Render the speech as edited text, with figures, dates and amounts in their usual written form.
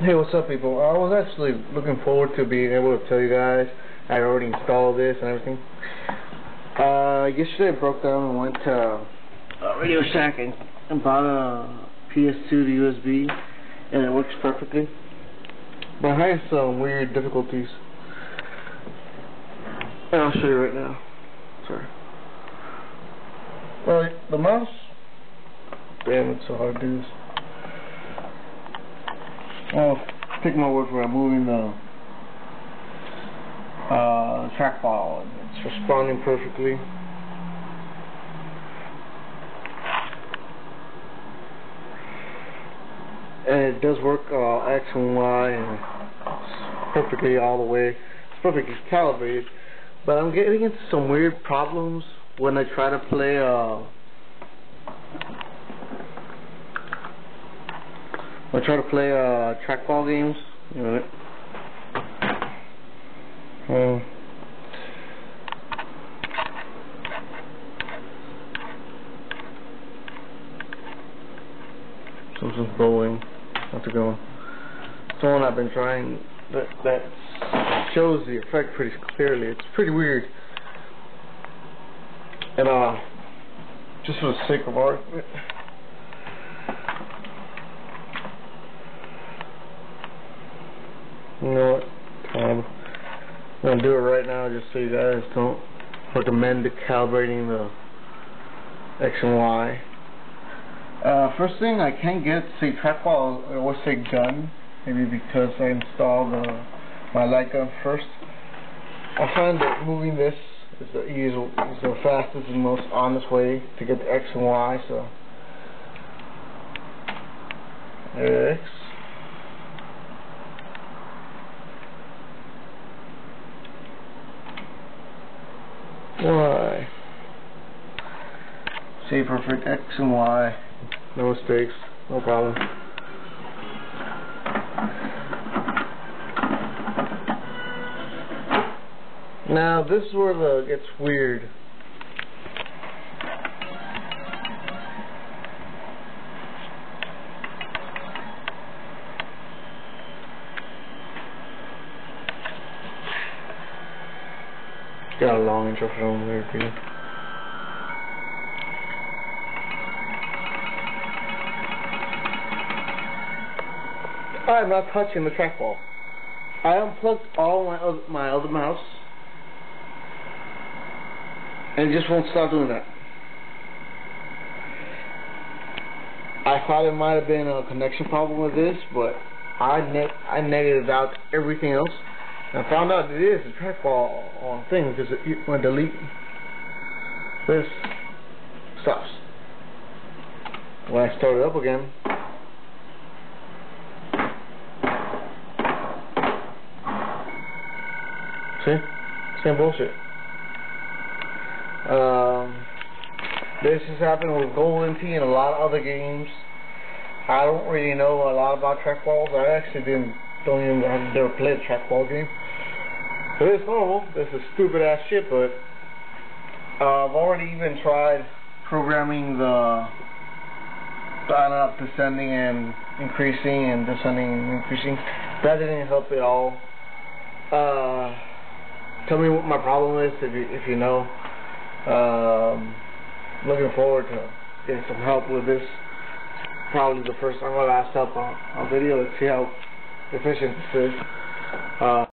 Hey, what's up, people? I was actually looking forward to being able to tell you guys I already installed this and everything. Yesterday I broke down and went to Radio Shack and bought a PS2 to USB, and it works perfectly. But I had some weird difficulties, and I'll show you right now. Sorry. Well, the mouse. Damn, it's so hard to do this. Well, take my word for it, I'm moving the trackball, and it's responding perfectly. And it does work X and Y, and it's perfectly all the way. It's perfectly calibrated, but I'm getting into some weird problems when I try to play trackball games. You know it. Something's bowling. How's it going? It's the one I've been trying that shows the effect pretty clearly. It's pretty weird. And just for the sake of argument, you know what? I'm gonna do it right now just so you guys don't recommend calibrating the X and Y. First thing, I can't get say trackball. I always say gun, maybe because I installed my light gun first. I find that moving this is the fastest and most honest way to get the X and Y. So X. Y. Say perfect X and Y. No mistakes. No problem. Now this is where it gets weird. Got a long intro from there too. I'm not touching the trackball. I unplugged all my other mouse, and it just won't stop doing that. I thought it might have been a connection problem with this, but I negated out everything else. I found out it is a trackball thing because when I delete this, stops. When I start it up again, see? Same bullshit. This has happened with Golden Tee and a lot of other games. I don't really know a lot about trackballs. I actually I've never played a trackball game. But it's normal. This is stupid ass shit, but I've already even tried programming the on and up, descending and increasing, and descending and increasing. That didn't help at all. Tell me what my problem is if you know. Looking forward to getting some help with this. Probably the first time I've asked help on video. Let's see how efficient this is.